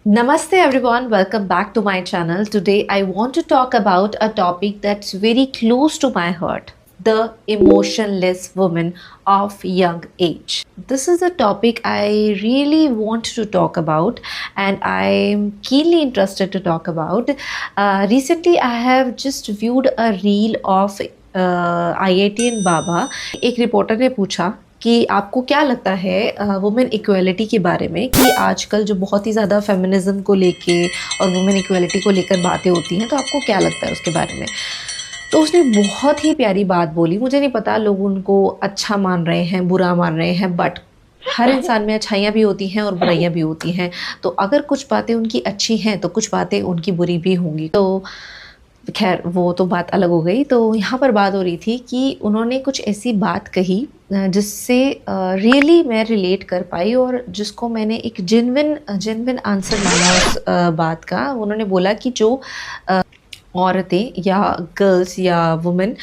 Namaste everyone, welcome back to my channel. Today I want to talk about a topic that's very close to my heart, the emotionless woman of young age. This is a topic I really want to talk about and I'm keenly interested to talk about. Recently I have just viewed a reel of IITN बाबा. एक reporter ने पूछा कि आपको क्या लगता है women equality के बारे में कि आजकल जो बहुत ही ज़्यादा फेमिनिज्म को लेके और वुमेन इक्वालिटी को लेकर बातें होती हैं, तो आपको क्या लगता है उसके बारे में। तो उसने बहुत ही प्यारी बात बोली। मुझे नहीं पता लोग उनको अच्छा मान रहे हैं, बुरा मान रहे हैं, बट हर इंसान में अच्छाइयाँ भी होती हैं और बुराइयाँ भी होती हैं। तो अगर कुछ बातें उनकी अच्छी हैं तो कुछ बातें उनकी बुरी भी होंगी। तो खैर वो तो बात अलग हो गई। तो यहाँ पर बात हो रही थी कि उन्होंने कुछ ऐसी बात कही जिससे रियली मैं रिलेट कर पाई और जिसको मैंने एक जेन्युइन आंसर माना उस बात का। उन्होंने बोला कि जो औरतें या गर्ल्स या वुमेन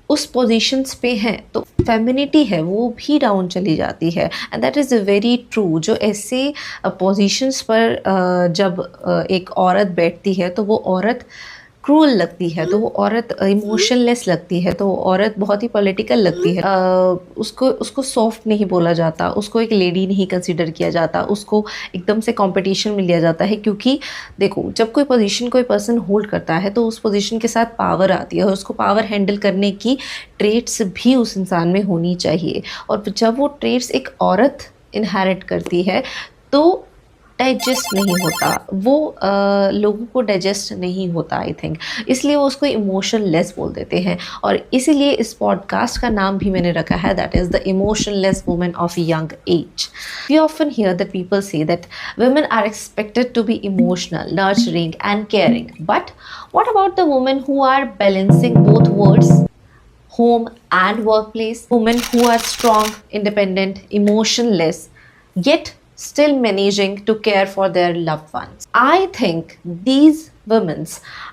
उस पोजीशंस पे हैं तो फेमिनिटी है वो भी डाउन चली जाती है, and that is very true. जो ऐसे पोजीशंस पर जब एक औरत बैठती है तो वो औरत क्रूअल लगती है, तो वो औरत इमोशनलेस लगती है, तो वो औरत बहुत ही पॉलिटिकल लगती है। उसको सॉफ्ट नहीं बोला जाता, उसको एक लेडी नहीं कंसिडर किया जाता, उसको एकदम से कंपटीशन में लिया जाता है। क्योंकि देखो, जब कोई पोजीशन कोई पर्सन होल्ड करता है तो उस पोजीशन के साथ पावर आती है और उसको पावर हैंडल करने की ट्रेट्स भी उस इंसान में होनी चाहिए। और जब वो ट्रेट्स एक औरत इनहेरिट करती है तो डाइजेस्ट नहीं होता वो, लोगों को डाइजेस्ट नहीं होता आई थिंक, इसलिए वो उसको इमोशनलेस बोल देते हैं। और इसीलिए इस पॉडकास्ट का नाम भी मैंने रखा है, that is the emotionless women of young age. We often hear that people say that women are expected to be emotional, nurturing and caring, but what about the women who are balancing both worlds, home and workplace, women who are strong, independent, emotionless, yet still managing to care for their loved ones? I think these women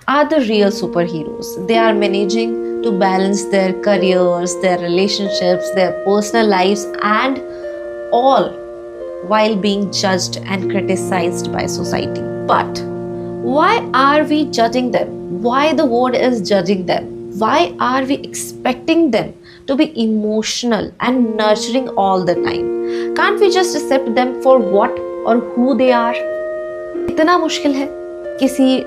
are the real superheroes. They are managing to balance their careers, their relationships, their personal lives, and all while being judged and criticized by society. But why are we judging them? Why the world is judging them? Why are we expecting them to be emotional and nurturing all the time? Can't we just accept them for what or who they are? इतना मुश्किल है किसी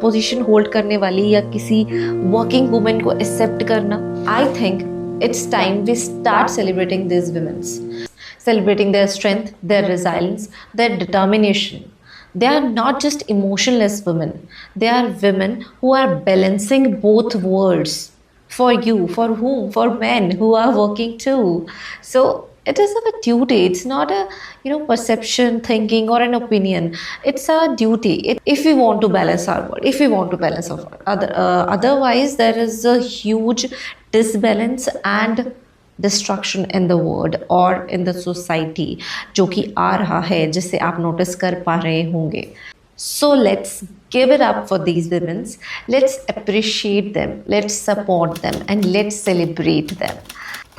position hold करने वाली या किसी working women को accept करना? I think it's time we start celebrating these women, celebrating their strength, their resilience, their determination. They are not just emotionless women. They are women who are balancing both worlds for you, for whom, for men who are working too. So it is a duty. It's not a perception, thinking, or an opinion. It's a duty. If we want to balance our world, if we want to balance our world, otherwise there is a huge disbalance and destruction in the world और in the society जो कि आ रहा है, जिसे आप notice कर पा रहे होंगे। So let's give it up for these womens, let's appreciate them, let's support them and let's celebrate them.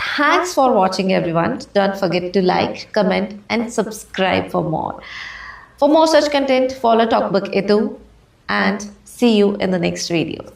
Thanks for watching everyone. Don't forget to like, comment and subscribe for more. For more such content, follow Talkbook Edu and see you in the next video.